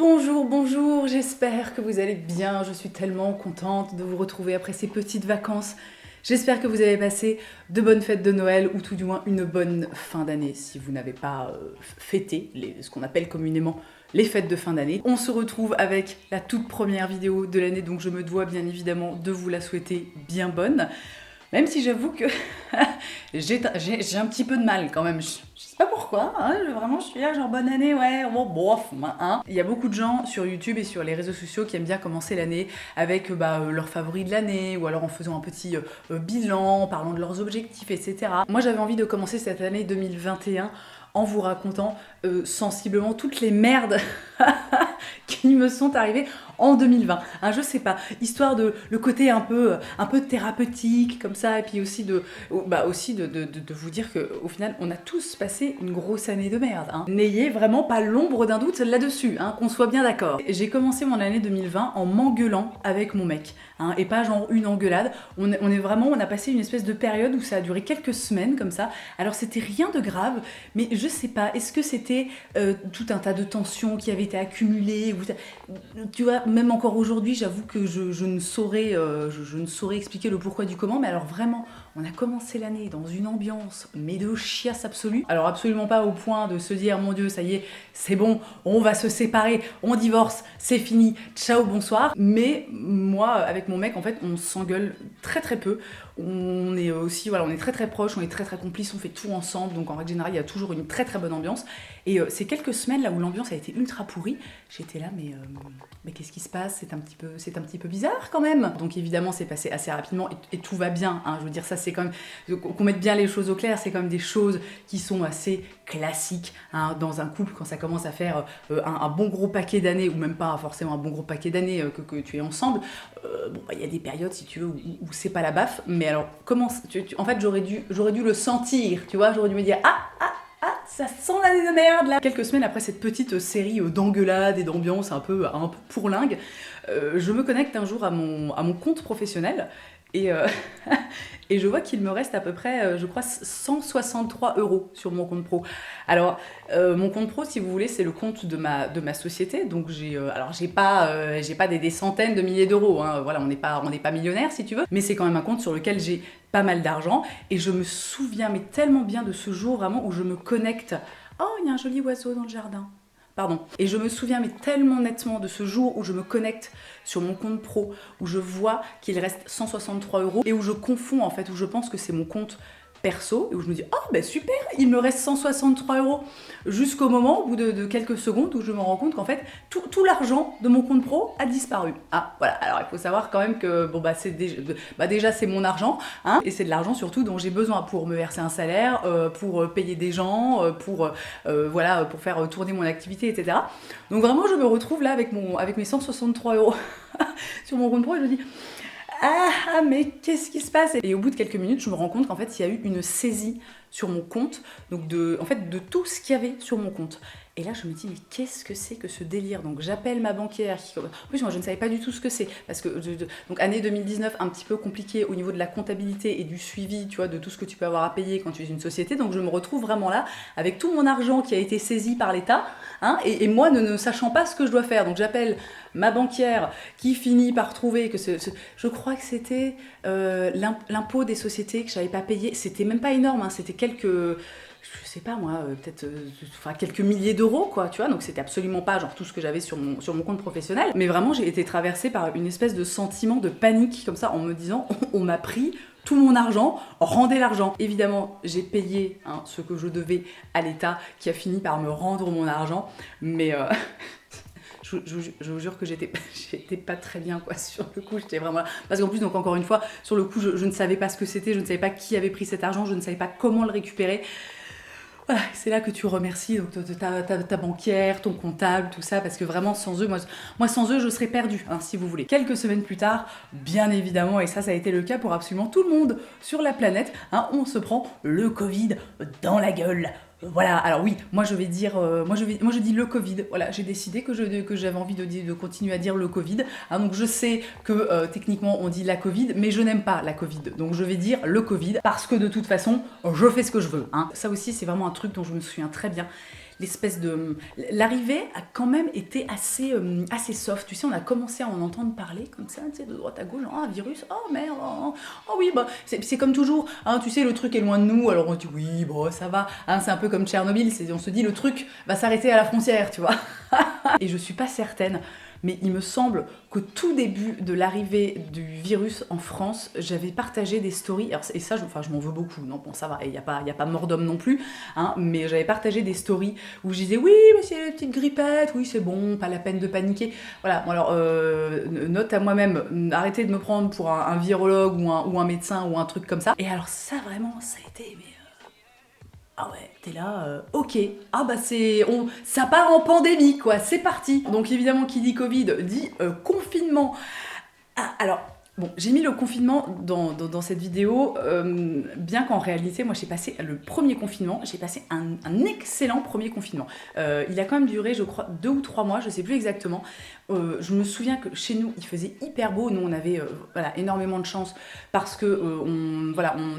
Bonjour, bonjour, j'espère que vous allez bien. Je suis tellement contente de vous retrouver après ces petites vacances. J'espère que vous avez passé de bonnes fêtes de Noël ou tout du moins une bonne fin d'année si vous n'avez pas fêté ce qu'on appelle communément les fêtes de fin d'année. On se retrouve avec la toute première vidéo de l'année, donc je me dois bien évidemment de vous la souhaiter bien bonne. Même si j'avoue que j'ai un petit peu de mal quand même. Je sais pas pourquoi, hein, vraiment je suis là genre bonne année, ouais, bon, bof, hein. Il y a beaucoup de gens sur YouTube et sur les réseaux sociaux qui aiment bien commencer l'année avec leurs favoris de l'année ou alors en faisant un petit bilan, en parlant de leurs objectifs, etc. Moi j'avais envie de commencer cette année 2021 en vous racontant sensiblement toutes les merdes qui me sont arrivées en 2020. Hein, je sais pas, histoire de le côté un peu thérapeutique comme ça, et puis aussi de vous dire qu'au final on a tous passé une grosse année de merde. Hein. N'ayez vraiment pas l'ombre d'un doute là-dessus, hein, qu'on soit bien d'accord. J'ai commencé mon année 2020 en m'engueulant avec mon mec, hein, et pas genre une engueulade. On a passé une espèce de période où ça a duré quelques semaines comme ça. Alors c'était rien de grave, mais je sais pas, est-ce que c'était tout un tas de tensions qui avaient été accumulées, tu vois, même encore aujourd'hui, j'avoue que je ne saurais expliquer le pourquoi du comment, mais alors vraiment, on a commencé l'année dans une ambiance, mais de chiasse absolue. Alors absolument pas au point de se dire, mon Dieu, ça y est, c'est bon, on va se séparer, on divorce, c'est fini, ciao, bonsoir. Mais moi, avec mon mec, en fait, on s'engueule très très peu. On est aussi, voilà, on est très très proches, on est très très complices, on fait tout ensemble, donc en règle générale, il y a toujours une très très bonne ambiance. Et ces quelques semaines là où l'ambiance a été ultra pourrie, j'étais là, mais qu'est-ce qui se passe ? C'est un petit peu bizarre quand même. Donc évidemment, c'est passé assez rapidement et tout va bien. Hein. Je veux dire, ça c'est quand même, qu'on mette bien les choses au clair, c'est quand même des choses qui sont assez classiques, hein, dans un couple quand ça commence à faire un bon gros paquet d'années, ou même pas forcément un bon gros paquet d'années que tu es ensemble. Il y a des périodes, si tu veux, où c'est pas la baffe. Mais alors, en fait, j'aurais dû le sentir, tu vois, j'aurais dû me dire ça sent l'année de merde là. Quelques semaines après cette petite série d'engueulades et d'ambiance un peu pourlingue, je me connecte un jour à mon compte professionnel et je vois qu'il me reste à peu près, je crois, 163 € sur mon compte pro. Alors, mon compte pro, si vous voulez, c'est le compte de ma société. Donc, j'ai pas des centaines de milliers d'euros. Hein. Voilà, on n'est pas millionnaire, si tu veux. Mais c'est quand même un compte sur lequel j'ai pas mal d'argent. Et je me souviens, mais tellement bien de ce jour, vraiment, où je me connecte. Oh, il y a un joli oiseau dans le jardin. Pardon. Et je me souviens mais tellement nettement de ce jour où je me connecte sur mon compte pro, où je vois qu'il reste 163 € et où je confonds en fait, où je pense que c'est mon compte perso et où je me dis oh ben super, il me reste 163 €, jusqu'au moment, au bout de quelques secondes, où je me rends compte qu'en fait tout l'argent de mon compte pro a disparu. Ah voilà, alors il faut savoir quand même que bon c'est déjà c'est mon argent, hein, et c'est de l'argent surtout dont j'ai besoin pour me verser un salaire, pour payer des gens, pour faire tourner mon activité, etc. Donc vraiment je me retrouve là avec mes 163 € sur mon compte pro et je me dis mais qu'est-ce qui se passe ? Et au bout de quelques minutes, je me rends compte qu'en fait, il y a eu une saisie sur mon compte, donc de tout ce qu'il y avait sur mon compte. Et là, je me dis, mais qu'est-ce que c'est que ce délire ? Donc, j'appelle ma banquière. En plus, moi, je ne savais pas du tout ce que c'est. Parce que, donc, année 2019, un petit peu compliquée au niveau de la comptabilité et du suivi, tu vois, de tout ce que tu peux avoir à payer quand tu es une société. Donc, je me retrouve vraiment là, avec tout mon argent qui a été saisi par l'État, hein, et moi, ne sachant pas ce que je dois faire. Donc, j'appelle ma banquière qui finit par trouver que je crois que c'était l'impôt des sociétés que je n'avais pas payé. C'était même pas énorme, hein, c'était je sais pas moi, peut-être quelques milliers d'euros, quoi, tu vois, donc c'était absolument pas genre tout ce que j'avais sur mon compte professionnel, mais vraiment j'ai été traversée par une espèce de sentiment de panique comme ça, en me disant on m'a pris tout mon argent, rendez l'argent. Évidemment, j'ai payé ce que je devais à l'État, qui a fini par me rendre mon argent, mais je vous jure que j'étais pas très bien, quoi, sur le coup, j'étais vraiment là. Parce qu'en plus, donc encore une fois, sur le coup, je ne savais pas ce que c'était, je ne savais pas qui avait pris cet argent, je ne savais pas comment le récupérer. Voilà, c'est là que tu remercies donc ta banquière, ton comptable, tout ça, parce que vraiment sans eux, moi sans eux je serais perdue, hein, si vous voulez. Quelques semaines plus tard, bien évidemment, et ça a été le cas pour absolument tout le monde sur la planète, hein, on se prend le Covid dans la gueule. Voilà, alors oui, moi je dis le Covid. Voilà, j'ai décidé que j'avais envie de continuer à dire le Covid. Hein, donc je sais que techniquement on dit la Covid, mais je n'aime pas la Covid. Donc je vais dire le Covid parce que de toute façon, je fais ce que je veux. Hein. Ça aussi, c'est vraiment un truc dont je me souviens très bien. l'espèce de... L'arrivée a quand même été assez soft. Tu sais, on a commencé à en entendre parler comme ça, tu sais, de droite à gauche, genre, un virus, oh merde, oh oui, bah, c'est comme toujours, hein, tu sais, le truc est loin de nous, alors on dit oui, bon, ça va, hein, c'est un peu comme Tchernobyl, on se dit le truc va s'arrêter à la frontière, tu vois. Et je suis pas certaine, mais il me semble qu'au tout début de l'arrivée du virus en France, j'avais partagé des stories, alors, et ça, je m'en veux beaucoup, non, bon, ça va, il n'y a pas mort d'homme non plus, hein, mais j'avais partagé des stories où je disais, oui, mais c'est une petite grippette, oui, c'est bon, pas la peine de paniquer. Voilà, bon, alors, note à moi-même, arrêtez de me prendre pour un virologue ou un médecin ou un truc comme ça. Et alors ça, vraiment, ça a été... Mais, ah ouais, t'es là, ok, ah bah ça part en pandémie quoi, c'est parti. Donc évidemment qui dit Covid dit confinement. Ah, alors, bon, j'ai mis le confinement dans cette vidéo, bien qu'en réalité, moi j'ai passé le premier confinement, j'ai passé un excellent premier confinement. Il a quand même duré, je crois, 2 ou 3 mois, je sais plus exactement. Je me souviens que chez nous, il faisait hyper beau. Nous, on avait voilà, énormément de chance parce que on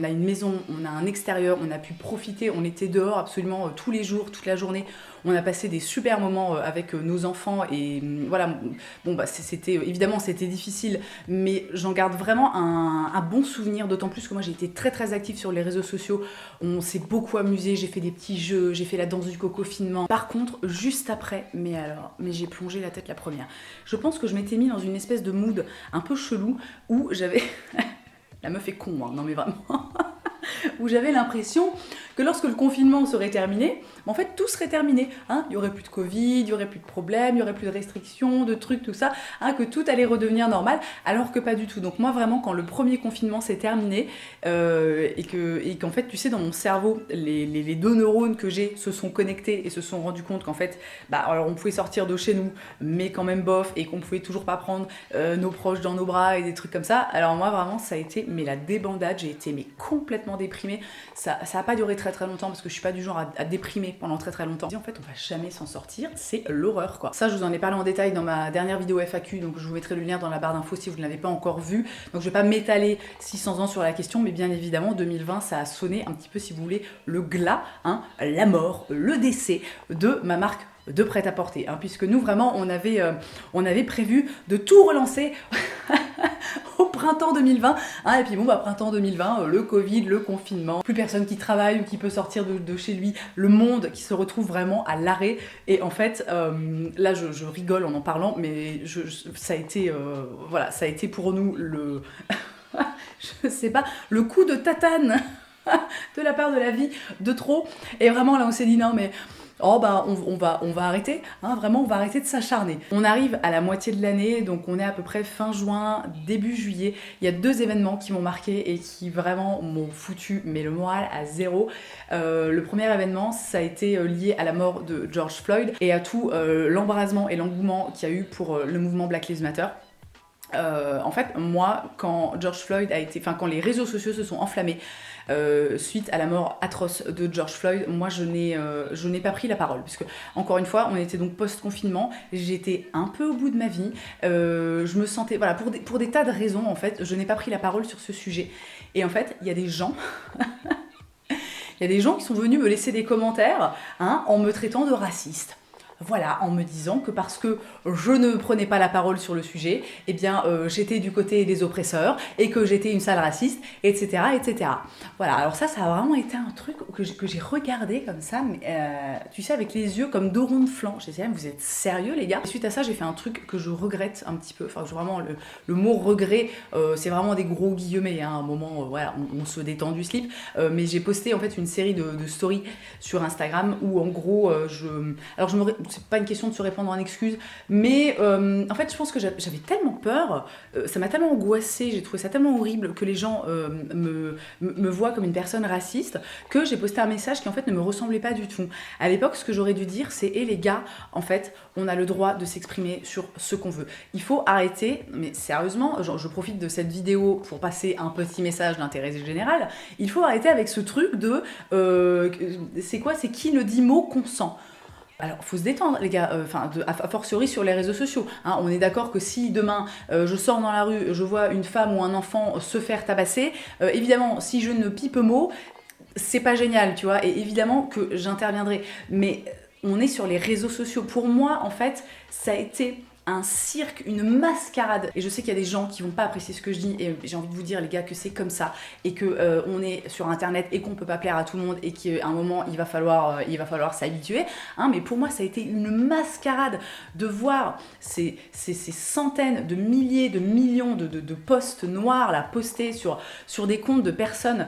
a une maison, on a un extérieur, on a pu profiter, on était dehors absolument tous les jours, toute la journée. On a passé des super moments avec nos enfants et voilà. Bon, bah, évidemment, c'était difficile, mais j'en garde vraiment un bon souvenir, d'autant plus que moi, j'ai été très, très active sur les réseaux sociaux. On s'est beaucoup amusé, j'ai fait des petits jeux, j'ai fait la danse du coco finement. Par contre, juste après, mais j'ai plongé la tête la première. Je pense que je m'étais mis dans une espèce de mood un peu chelou où j'avais... La meuf est con, hein, non mais vraiment... où j'avais l'impression que lorsque le confinement serait terminé, en fait tout serait terminé. Hein, il n'y aurait plus de Covid, il n'y aurait plus de problèmes, il n'y aurait plus de restrictions, de trucs, tout ça, hein, que tout allait redevenir normal, alors que pas du tout. Donc moi vraiment, quand le premier confinement s'est terminé, et qu'en fait, tu sais, dans mon cerveau, les 2 neurones que j'ai se sont connectés et se sont rendus compte qu'en fait, bah, alors on pouvait sortir de chez nous, mais quand même bof, et qu'on pouvait toujours pas prendre nos proches dans nos bras et des trucs comme ça. Alors moi vraiment, ça a été mais la débandade, j'ai été mais complètement déprimée. Ça a pas duré très très longtemps parce que je suis pas du genre à déprimer pendant très très longtemps. En fait, on va jamais s'en sortir, c'est l'horreur quoi. Ça, je vous en ai parlé en détail dans ma dernière vidéo FAQ, donc je vous mettrai le lien dans la barre d'infos si vous ne l'avez pas encore vu. Donc je vais pas m'étaler 600 ans sur la question, mais bien évidemment 2020 ça a sonné un petit peu, si vous voulez, le glas, hein, la mort, le décès de ma marque de prêt-à-porter, hein, puisque nous vraiment on avait prévu de tout relancer au printemps 2020, hein, et puis bon bah printemps 2020, le Covid, le confinement, plus personne qui travaille ou qui peut sortir de chez lui, le monde qui se retrouve vraiment à l'arrêt. Et en fait là je rigole en parlant, mais ça a été voilà, ça a été pour nous le je sais pas, le coup de tatane de la part de la vie de trop. Et vraiment là on s'est dit non mais oh bah on va arrêter, hein, vraiment on va arrêter de s'acharner. On arrive à la moitié de l'année, donc on est à peu près fin juin, début juillet. Il y a 2 événements qui m'ont marqué et qui vraiment m'ont foutu mais le moral à zéro. Le premier événement, ça a été lié à la mort de George Floyd et à tout l'embrasement et l'engouement qu'il y a eu pour le mouvement Black Lives Matter. En fait, moi, quand quand les réseaux sociaux se sont enflammés suite à la mort atroce de George Floyd, moi je n'ai pas pris la parole, puisque encore une fois, on était donc post-confinement, j'étais un peu au bout de ma vie, je me sentais, voilà, pour des tas de raisons en fait, je n'ai pas pris la parole sur ce sujet. Et en fait, il y a des gens... Il y a des gens qui sont venus me laisser des commentaires, hein, en me traitant de raciste. Voilà, en me disant que parce que je ne prenais pas la parole sur le sujet, eh bien j'étais du côté des oppresseurs et que j'étais une sale raciste, etc., etc. Voilà, alors ça a vraiment été un truc que j'ai regardé comme ça, mais, tu sais, avec les yeux comme 2 ronds de flanc. J'ai dit, vous êtes sérieux les gars? Et suite à ça, j'ai fait un truc que je regrette un petit peu, enfin vraiment le mot regret, c'est vraiment des gros guillemets, hein, à un moment, voilà, on se détend du slip, mais j'ai posté en fait une série de stories sur Instagram où en gros, c'est pas une question de se répandre en excuses, mais en fait je pense que j'avais tellement peur, ça m'a tellement angoissée, j'ai trouvé ça tellement horrible que les gens me voient comme une personne raciste, que j'ai posté un message qui en fait ne me ressemblait pas du tout. À l'époque, ce que j'aurais dû dire, c'est les gars, en fait on a le droit de s'exprimer sur ce qu'on veut, il faut arrêter, mais sérieusement, je profite de cette vidéo pour passer un petit message d'intérêt général, il faut arrêter avec ce truc de c'est qui ne dit mot consent. Alors, faut se détendre, les gars, a fortiori sur les réseaux sociaux. Hein, on est d'accord que si demain je sors dans la rue, je vois une femme ou un enfant se faire tabasser, évidemment, si je ne pipe mot, c'est pas génial, tu vois, et évidemment que j'interviendrai. Mais on est sur les réseaux sociaux. Pour moi, en fait, ça a été un cirque, une mascarade. Et je sais qu'il y a des gens qui vont pas apprécier ce que je dis, et j'ai envie de vous dire, les gars, que c'est comme ça, et que on est sur internet et qu'on peut pas plaire à tout le monde, et qu'à un moment il va falloir s'habituer, hein. Mais pour moi, ça a été une mascarade de voir ces centaines de milliers, de millions de posts noirs là postés sur des comptes de personnes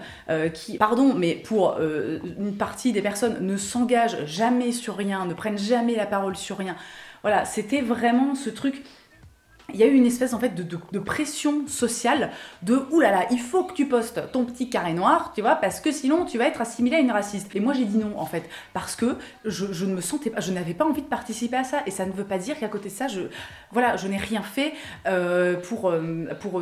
qui, pardon, mais pour une partie des personnes ne s'engagent jamais sur rien, ne prennent jamais la parole sur rien. Voilà, c'était vraiment ce truc. Il y a eu une espèce en fait de pression sociale de oulala, il faut que tu postes ton petit carré noir, tu vois, parce que sinon tu vas être assimilé à une raciste. Et moi j'ai dit non en fait, parce que je ne me sentais pas, je n'avais pas envie de participer à ça, et ça ne veut pas dire qu'à côté de ça, je n'ai rien fait pour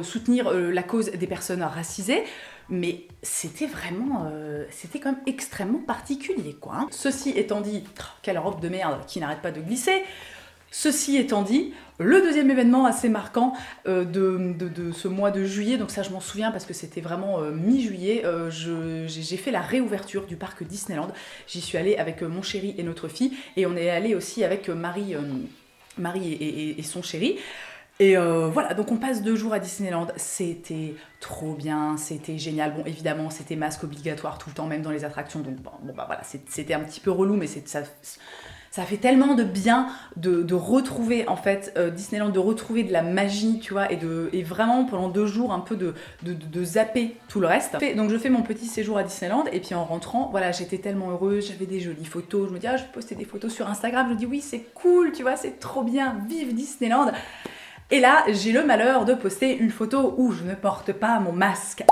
soutenir la cause des personnes racisées. Mais c'était vraiment, c'était quand même extrêmement particulier, quoi, hein. Ceci étant dit, quelle robe de merde qui n'arrête pas de glisser. Ceci étant dit, le deuxième événement assez marquant de ce mois de juillet, donc ça je m'en souviens parce que c'était vraiment mi-juillet, j'ai fait la réouverture du parc Disneyland. J'y suis allée avec mon chéri et notre fille, et on est allé aussi avec Marie et son chéri. Et voilà, donc on passe 2 jours à Disneyland, c'était trop bien, c'était génial. Bon, évidemment, c'était masque obligatoire tout le temps, même dans les attractions, donc bon bah voilà, c'était un petit peu relou, mais ça fait tellement de bien de retrouver en fait Disneyland, de retrouver de la magie, tu vois, et vraiment pendant 2 jours un peu de zapper tout le reste. Donc je fais mon petit séjour à Disneyland, et puis en rentrant, voilà, j'étais tellement heureuse, j'avais des jolies photos, je me dis je vais poster des photos sur Instagram, je me dis oui c'est cool, tu vois, c'est trop bien, vive Disneyland. Et là, j'ai le malheur de poster une photo où je ne porte pas mon masque.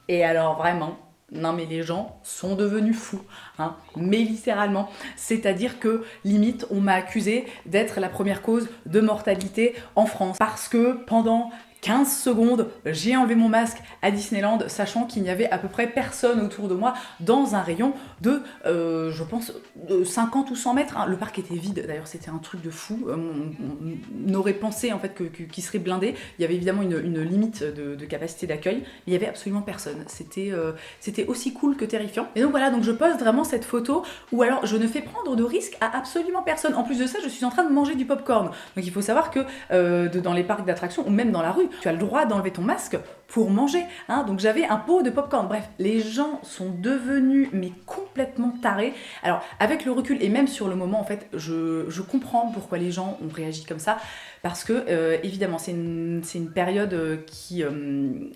Et alors vraiment, non mais les gens sont devenus fous, hein, mais littéralement. C'est-à-dire que limite, on m'a accusé d'être la première cause de mortalité en France. Parce que pendant 15 secondes, j'ai enlevé mon masque à Disneyland, sachant qu'il n'y avait à peu près personne autour de moi dans un rayon de, je pense, de 50 ou 100 mètres. Hein. Le parc était vide, d'ailleurs c'était un truc de fou. On aurait pensé en fait qu'il serait blindé. Il y avait évidemment une limite de capacité d'accueil, mais il n'y avait absolument personne. C'était aussi cool que terrifiant. Et donc voilà, donc je poste vraiment cette photo où alors je ne fais prendre de risque à absolument personne. En plus de ça, je suis en train de manger du popcorn. Donc il faut savoir que dans les parcs d'attractions, ou même dans la rue, tu as le droit d'enlever ton masque pour manger, hein. Donc j'avais un pot de popcorn. Bref, les gens sont devenus mais complètement tarés. Alors avec le recul et même sur le moment, en fait, je comprends pourquoi les gens ont réagi comme ça, parce que évidemment c'est une période qui,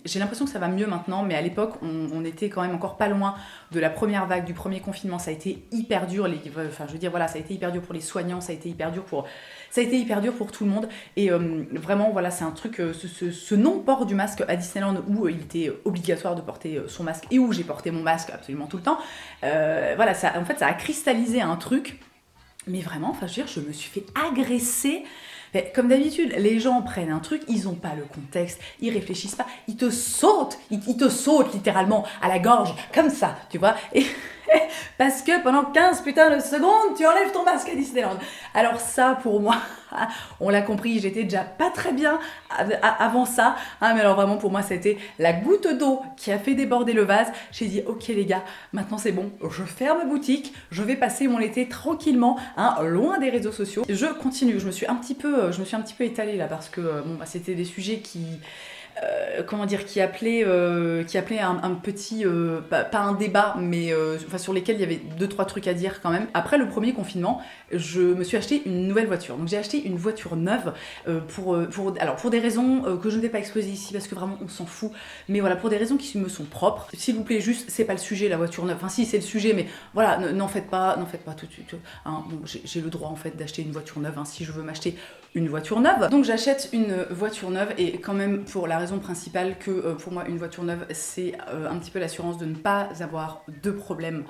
j'ai l'impression que ça va mieux maintenant, mais à l'époque on était quand même encore pas loin de la première vague, du premier confinement. Ça a été hyper dur. Enfin je veux dire voilà, ça a été hyper dur pour les soignants, ça a été hyper dur pour tout le monde. Et vraiment voilà, c'est un truc, ce non-port du masque à Disneyland, où il était obligatoire de porter son masque, et où j'ai porté mon masque absolument tout le temps. Voilà, ça, en fait ça a cristallisé un truc, mais vraiment, enfin je veux dire, je me suis fait agresser. Mais comme d'habitude, les gens prennent un truc, ils n'ont pas le contexte, ils réfléchissent pas, ils te sautent littéralement à la gorge, comme ça, tu vois. Et parce que pendant 15 putains de secondes, tu enlèves ton masque à Disneyland. Alors ça, pour moi, on l'a compris, j'étais déjà pas très bien avant ça, hein, mais alors vraiment pour moi, c'était la goutte d'eau qui a fait déborder le vase. J'ai dit, ok les gars, maintenant c'est bon, je ferme boutique, je vais passer mon été tranquillement, hein, loin des réseaux sociaux. Je continue, je me suis un petit peu étalée là, parce que c'était des sujets qui... qui appelait un petit, pas un débat, mais sur lesquels il y avait 2-3 trucs à dire quand même. Après le premier confinement, je me suis acheté une nouvelle voiture. Donc j'ai acheté une voiture neuve pour des raisons que je ne vais pas exposer ici, parce que vraiment on s'en fout. Mais voilà, pour des raisons qui me sont propres. S'il vous plaît, juste, c'est pas le sujet, la voiture neuve. Enfin si, c'est le sujet, mais voilà, n'en faites pas tout de suite. Hein. Bon, j'ai le droit en fait d'acheter une voiture neuve, hein, si je veux m'acheter une voiture neuve. Donc j'achète une voiture neuve, et quand même pour la raison principale que pour moi une voiture neuve c'est un petit peu l'assurance de ne pas avoir de problème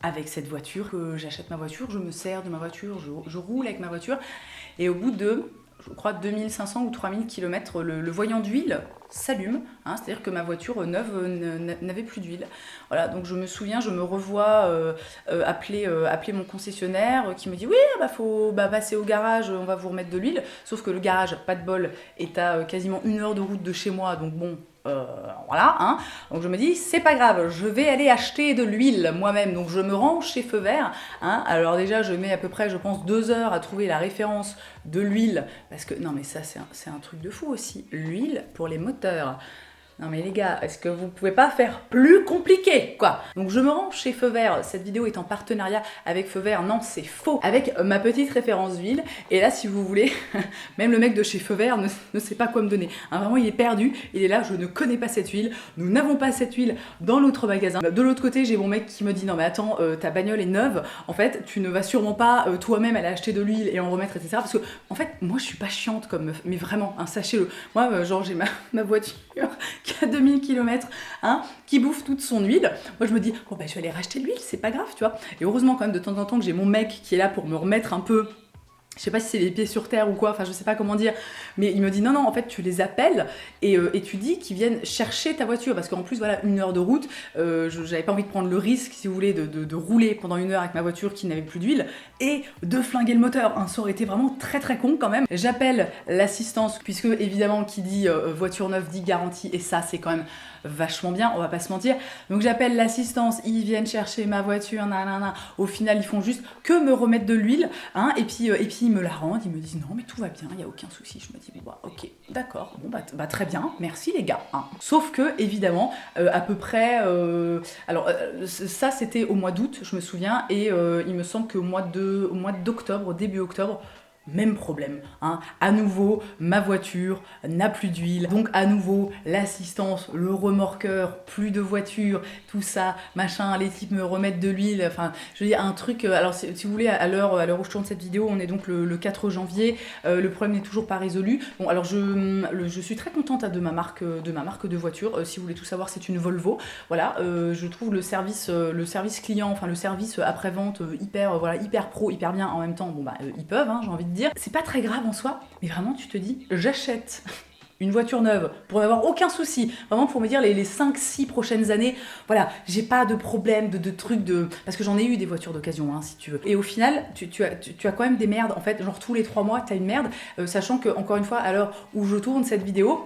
avec cette voiture. J'achète ma voiture, je me sers de ma voiture, je roule avec ma voiture, et au bout de, je crois, 2500 ou 3000 km, le voyant d'huile s'allume, hein, c'est-à-dire que ma voiture neuve n'avait plus d'huile. Voilà, donc je me souviens, je me revois appeler mon concessionnaire qui me dit oui, faut passer au garage, on va vous remettre de l'huile. Sauf que le garage, pas de bol, est à quasiment 1 heure de route de chez moi, donc bon, voilà, hein. Donc je me dis, c'est pas grave, je vais aller acheter de l'huile moi-même. Donc je me rends chez Feu Vert, hein. Alors déjà, je mets à peu près, je pense, 2 heures à trouver la référence de l'huile. Parce que, non mais ça, c'est un truc de fou aussi. L'huile pour les moteurs. Non mais les gars, est-ce que vous pouvez pas faire plus compliqué, quoi? Donc je me rends chez Feu Vert, cette vidéo est en partenariat avec Feu Vert, non c'est faux, avec ma petite référence d'huile, et là si vous voulez, même le mec de chez Feu Vert ne sait pas quoi me donner, hein, vraiment il est perdu, il est là, je ne connais pas cette huile, nous n'avons pas cette huile dans l'autre magasin. De l'autre côté j'ai mon mec qui me dit non mais attends, ta bagnole est neuve, en fait tu ne vas sûrement pas toi-même aller acheter de l'huile et en remettre etc. Parce que en fait moi je suis pas chiante comme meuf, mais vraiment, hein, sachez-le, moi genre j'ai ma voiture qui a 2000 km, hein, qui bouffe toute son huile. Moi je me dis, oh ben je vais aller racheter de l'huile, c'est pas grave, tu vois. Et heureusement quand même de temps en temps que j'ai mon mec qui est là pour me remettre un peu, je sais pas si c'est les pieds sur terre ou quoi, enfin je sais pas comment dire, mais il me dit non, en fait tu les appelles et tu dis qu'ils viennent chercher ta voiture, parce qu'en plus voilà, 1 heure de route, j'avais pas envie de prendre le risque, si vous voulez, de rouler pendant 1 heure avec ma voiture qui n'avait plus d'huile et de flinguer le moteur, hein. Ça aurait été vraiment très très con quand même. J'appelle l'assistance, puisque évidemment qui dit voiture neuve dit garantie, et ça c'est quand même vachement bien, on va pas se mentir. Donc j'appelle l'assistance, ils viennent chercher ma voiture, nanana. Au final ils font juste que me remettre de l'huile, hein, et puis ils me la rendent, ils me disent non mais tout va bien, il y a aucun souci. Je me dis bah ok, d'accord, bon bah très bien, merci les gars, hein. Sauf que évidemment à peu près ça c'était au mois d'août je me souviens, et il me semble qu'au mois d'octobre, début octobre, même problème, hein. À nouveau, ma voiture n'a plus d'huile, donc à nouveau, l'assistance, le remorqueur, plus de voiture, tout ça, machin, les types me remettent de l'huile, enfin, je veux dire, un truc, alors si vous voulez, à l'heure où je tourne cette vidéo, on est donc le 4 janvier, le problème n'est toujours pas résolu. Bon, alors je suis très contente de ma marque de voiture, si vous voulez tout savoir, c'est une Volvo, voilà, je trouve le service client, enfin le service après-vente hyper pro, hyper bien, en même temps, bon bah, ils peuvent, hein, j'ai envie de dire, c'est pas très grave en soi, mais vraiment tu te dis, j'achète une voiture neuve pour n'avoir aucun souci, vraiment pour me dire les 5-6 prochaines années, voilà, j'ai pas de problème, de trucs parce que j'en ai eu des voitures d'occasion, hein, si tu veux. Et au final, tu as quand même des merdes, en fait, genre tous les 3 mois, t'as une merde, sachant que, encore une fois, à l'heure où je tourne cette vidéo,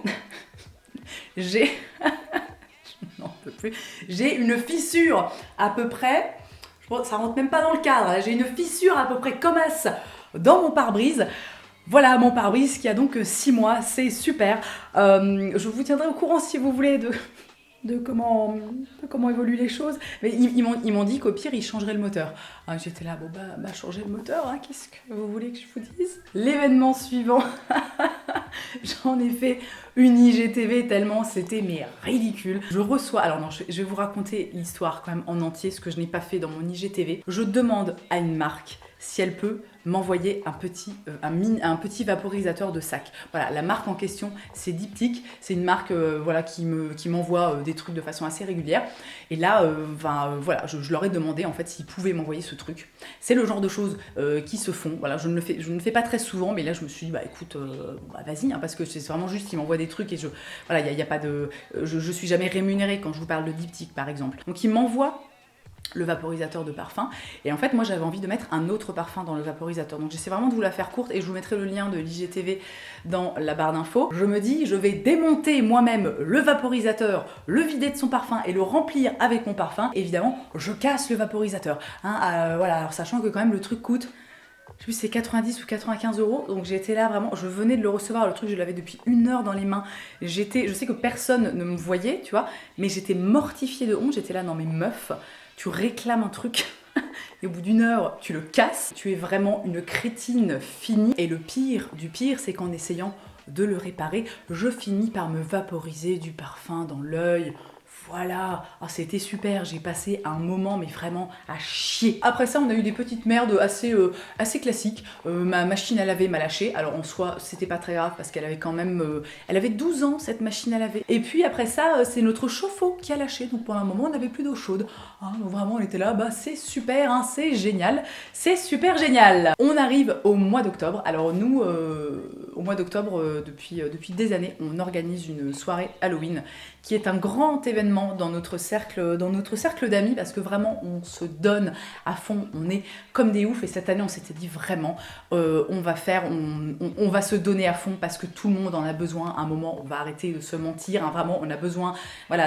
j'ai... je n'en peux plus, j'ai une fissure à peu près, ça rentre même pas dans le cadre, j'ai une fissure à peu près comme ça dans mon pare-brise. Voilà mon pare-brise qui a donc 6 mois, c'est super. Je vous tiendrai au courant si vous voulez de comment évoluent les choses. Mais ils m'ont dit qu'au pire, ils changeraient le moteur. Ah, j'étais là, bon bah changer le moteur, hein, qu'est-ce que vous voulez que je vous dise? L'événement suivant, j'en ai fait une IGTV tellement c'était mais ridicule. Je reçois, alors non, je vais vous raconter l'histoire quand même en entier, ce que je n'ai pas fait dans mon IGTV. Je demande à une marque si elle peut m'envoyer un petit vaporisateur de sac. Voilà, la marque en question, c'est Diptyque. C'est une marque voilà, qui m'envoie des trucs de façon assez régulière. Et là, voilà, je leur ai demandé en fait s'ils pouvaient m'envoyer ce truc. C'est le genre de choses qui se font. Voilà, je ne le fais pas très souvent, mais là je me suis dit bah écoute, vas-y, hein, parce que c'est vraiment juste qu'ils m'envoient des trucs et voilà, il y a pas de, je suis jamais rémunérée quand je vous parle de Diptyque par exemple. Donc ils m'envoient le vaporisateur de parfum, et en fait moi j'avais envie de mettre un autre parfum dans le vaporisateur, donc j'essaie vraiment de vous la faire courte et je vous mettrai le lien de l'IGTV dans la barre d'infos. Je me dis je vais démonter moi-même le vaporisateur, le vider de son parfum et le remplir avec mon parfum. Évidemment je casse le vaporisateur, hein, voilà, alors sachant que quand même le truc coûte, je sais plus si c'est 90 ou 95 €, donc j'étais là vraiment, je venais de le recevoir, le truc je l'avais depuis 1 heure dans les mains, je sais que personne ne me voyait, tu vois, mais j'étais mortifiée de honte, j'étais là non mais meuf, tu réclames un truc et au bout d'1 heure, tu le casses. Tu es vraiment une crétine finie. Et le pire du pire, c'est qu'en essayant de le réparer, je finis par me vaporiser du parfum dans l'œil. Voilà, oh, c'était super, j'ai passé un moment mais vraiment à chier. Après ça, on a eu des petites merdes assez classiques. Ma machine à laver m'a lâché. Alors en soi, c'était pas très grave parce qu'elle avait quand même... elle avait 12 ans cette machine à laver. Et puis après ça, c'est notre chauffe-eau qui a lâché. Donc pendant un moment, on n'avait plus d'eau chaude. Hein, donc vraiment, on était là, bah c'est super, hein, c'est génial. C'est super génial. On arrive au mois d'octobre. Alors nous... au mois d'octobre, depuis des années, on organise une soirée Halloween qui est un grand événement dans notre cercle d'amis parce que vraiment on se donne à fond, on est comme des oufs et cette année on s'était dit vraiment on va se donner à fond parce que tout le monde en a besoin. À un moment on va arrêter de se mentir, hein, vraiment on a besoin on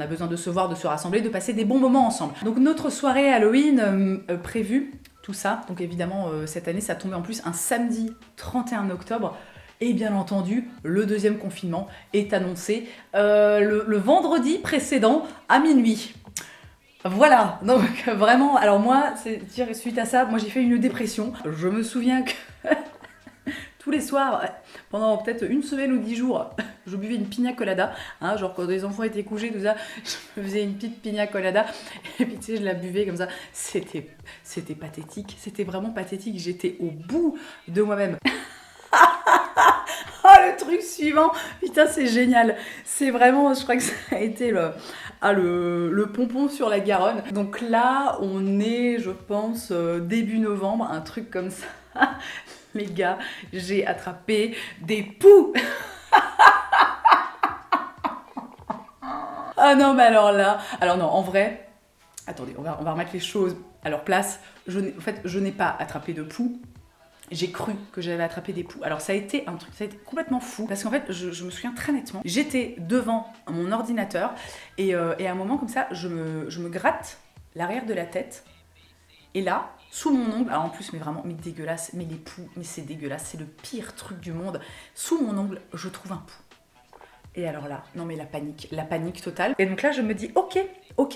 a besoin de se voir, de se rassembler, de passer des bons moments ensemble. Donc notre soirée Halloween prévue, tout ça, donc évidemment cette année ça tombait en plus un samedi 31 octobre. Et bien entendu, le deuxième confinement est annoncé le vendredi précédent à minuit. Voilà, donc vraiment, alors moi, suite à ça, moi j'ai fait une dépression. Je me souviens que tous les soirs, pendant peut-être une semaine ou 10 jours, je buvais une pina colada, hein, genre quand les enfants étaient couchés, tout ça, je me faisais une petite pina colada, et puis tu sais, je la buvais comme ça. C'était pathétique, c'était vraiment pathétique, j'étais au bout de moi-même. Oh, le truc suivant, putain c'est génial, c'est vraiment, je crois que ça a été le pompon sur la Garonne. Donc là on est, je pense, début novembre, un truc comme ça. Les gars, j'ai attrapé des poux. Ah non mais alors non, en vrai, attendez, on va remettre les choses à leur place. Je n'ai pas attrapé de poux. J'ai cru que j'avais attrapé des poux. Alors ça a été complètement fou parce qu'en fait je me souviens très nettement. J'étais devant mon ordinateur et à un moment comme ça je me gratte l'arrière de la tête et là sous mon ongle, alors en plus mais dégueulasse, mais les poux, mais c'est dégueulasse, c'est le pire truc du monde. Sous mon ongle je trouve un poux. Et alors là, non mais la panique totale. Et donc là je me dis ok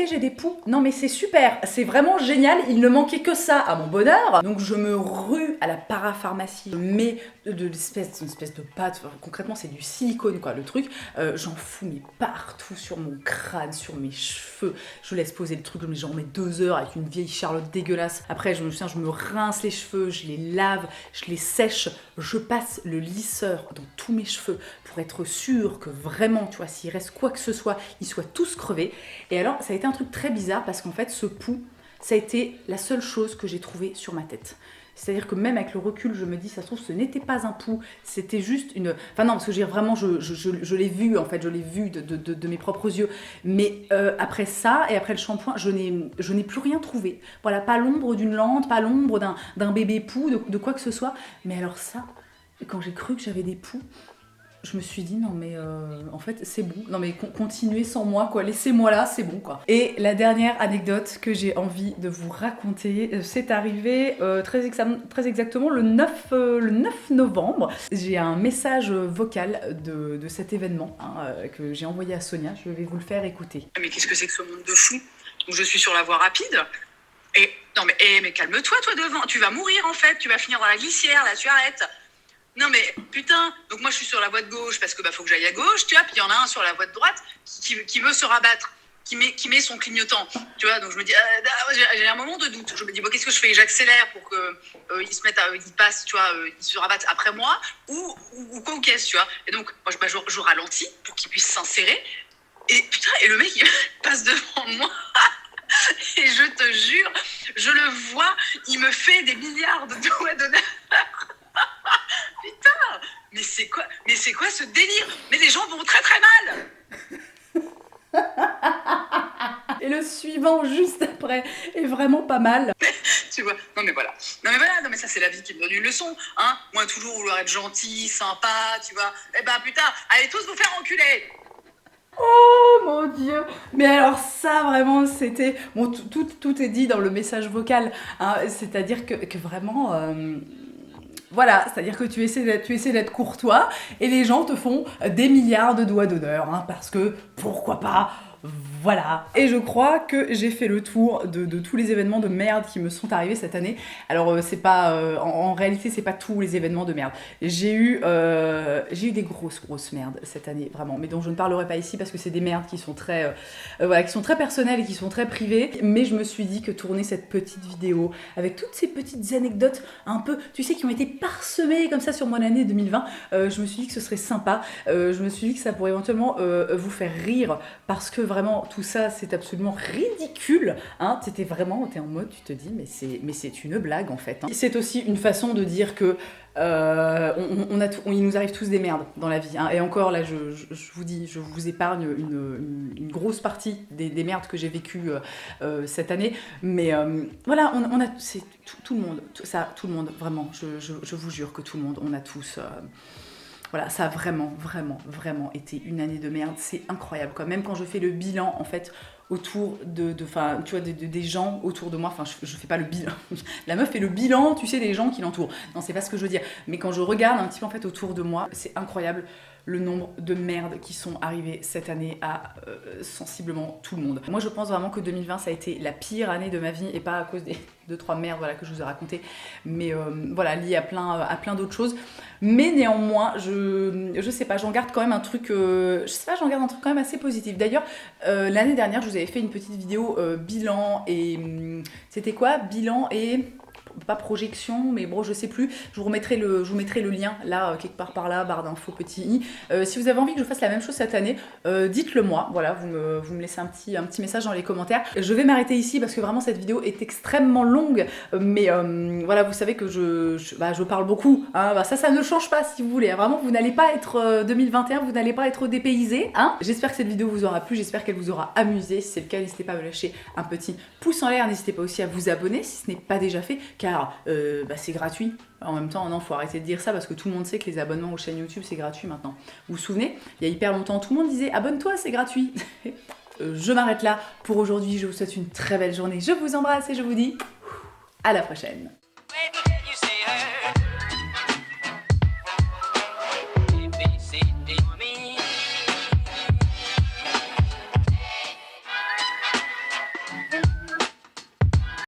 j'ai des poux. Non mais c'est super, c'est vraiment génial, il ne manquait que ça à mon bonheur. Donc je me rue à la parapharmacie, je mets une espèce de pâte, enfin, concrètement c'est du silicone quoi le truc. J'en fous mais partout sur mon crâne, sur mes cheveux. Je laisse poser le truc, j'en mets 2 heures avec une vieille Charlotte dégueulasse. Après je me rince les cheveux, je les lave, je les sèche, je passe le lisseur dans tous mes cheveux pour être sûre que vraiment, tu vois, s'il reste quoi que ce soit, ils soient tous crevés. Et alors, ça a été un truc très bizarre parce qu'en fait, ce poux, ça a été la seule chose que j'ai trouvée sur ma tête. C'est-à-dire que même avec le recul, je me dis, ça se trouve, ce n'était pas un poux, c'était juste une... Enfin non, parce que vraiment, je l'ai vu, en fait, je l'ai vu de mes propres yeux. Mais après ça, et après le shampoing, je n'ai plus rien trouvé. Voilà, pas l'ombre d'une lente, pas l'ombre d'un bébé poux, de quoi que ce soit. Mais alors ça, quand j'ai cru que j'avais des poux, je me suis dit non mais en fait c'est bon, non mais continuez sans moi quoi, laissez-moi là, c'est bon quoi. Et la dernière anecdote que j'ai envie de vous raconter, c'est arrivé très exactement le 9 novembre. J'ai un message vocal de cet événement que j'ai envoyé à Sonia, je vais vous le faire écouter. Mais qu'est-ce que c'est que ce monde de fou où je suis sur la voie rapide et non mais calme-toi toi devant, tu vas mourir en fait, tu vas finir dans la glissière là, tu arrêtes. Non mais putain, donc moi je suis sur la voie de gauche parce que faut que j'aille à gauche, tu vois, puis il y en a un sur la voie de droite qui veut se rabattre, qui met son clignotant, tu vois, donc je me dis, j'ai un moment de doute, je me dis, bon qu'est-ce que je fais, j'accélère pour que il se mette, il passe, tu vois, il se rabatte après moi, ou quoi ou qu'est-ce, tu vois, et donc moi je ralentis pour qu'il puisse s'insérer, et putain, et le mec il passe devant moi. Et je te jure, je le vois, il me fait des milliards de doigts d'honneur. Putain, mais c'est quoi ce délire? Mais les gens vont très très mal. Et le suivant juste après est vraiment pas mal. Tu vois, non mais ça c'est la vie qui me donne une leçon, hein. Moi toujours vouloir être gentil, sympa, tu vois. Eh ben putain, allez tous vous faire enculer. Oh mon Dieu! Mais alors ça vraiment c'était... Bon tout est dit dans le message vocal, hein, c'est-à-dire que vraiment... Voilà, c'est-à-dire que tu essaies d'être courtois et les gens te font des milliards de doigts d'honneur, hein, parce que pourquoi pas, voilà. Et je crois que j'ai fait le tour de tous les événements de merde qui me sont arrivés cette année. Alors c'est pas, en réalité c'est pas tous les événements de merde. J'ai eu des grosses merdes cette année, vraiment, mais dont je ne parlerai pas ici parce que c'est des merdes qui sont très, qui sont très personnelles et qui sont très privées. Mais je me suis dit que tourner cette petite vidéo avec toutes ces petites anecdotes un peu, tu sais, qui ont été parsemées comme ça sur mon année 2020, je me suis dit que ce serait sympa. Je me suis dit que ça pourrait éventuellement vous faire rire parce que vraiment tout ça c'est absolument ridicule, hein, t'es en mode, tu te dis mais c'est une blague en fait, hein. C'est aussi une façon de dire que il nous arrive tous des merdes dans la vie, hein. Et encore là je vous dis, je vous épargne une grosse partie des merdes que j'ai vécues cette année, mais voilà, on a c'est tout le monde, tout le monde, vraiment, je vous jure que tout le monde, on a tous voilà, ça a vraiment, vraiment, vraiment été une année de merde. C'est incroyable, quoi. Même quand je fais le bilan, en fait, autour enfin, tu vois, des gens autour de moi. Enfin, je fais pas le bilan. La meuf fait le bilan, tu sais, des gens qui l'entourent. Non, c'est pas ce que je veux dire. Mais quand je regarde un petit peu, en fait, autour de moi, c'est incroyable le nombre de merdes qui sont arrivées cette année à sensiblement tout le monde. Moi, je pense vraiment que 2020, ça a été la pire année de ma vie, et pas à cause des 2-3 merdes voilà, que je vous ai racontées, mais voilà, lié à plein d'autres choses. Mais néanmoins, je sais pas, j'en garde quand même un truc, j'en garde un truc quand même assez positif. D'ailleurs, l'année dernière, je vous avais fait une petite vidéo bilan et c'était quoi? Bilan et pas projection, mais bon, je sais plus. Je vous mettrai le lien là, quelque part par là, barre d'infos, petit i. Si vous avez envie que je fasse la même chose cette année, dites-le moi. Voilà, vous me laissez un petit message dans les commentaires. Je vais m'arrêter ici parce que vraiment cette vidéo est extrêmement longue, mais voilà, vous savez que je parle beaucoup, hein. Bah, ça ne change pas si vous voulez, hein. Vraiment, vous n'allez pas être 2021, vous n'allez pas être dépaysé, hein. J'espère que cette vidéo vous aura plu, j'espère qu'elle vous aura amusé. Si c'est le cas, n'hésitez pas à me lâcher un petit pouce en l'air, n'hésitez pas aussi à vous abonner si ce n'est pas déjà fait, car c'est gratuit. En même temps, non, faut arrêter de dire ça parce que tout le monde sait que les abonnements aux chaînes YouTube, c'est gratuit maintenant. Vous vous souvenez, il y a hyper longtemps, tout le monde disait « Abonne-toi, c'est gratuit !» Je m'arrête là pour aujourd'hui. Je vous souhaite une très belle journée. Je vous embrasse et je vous dis à la prochaine.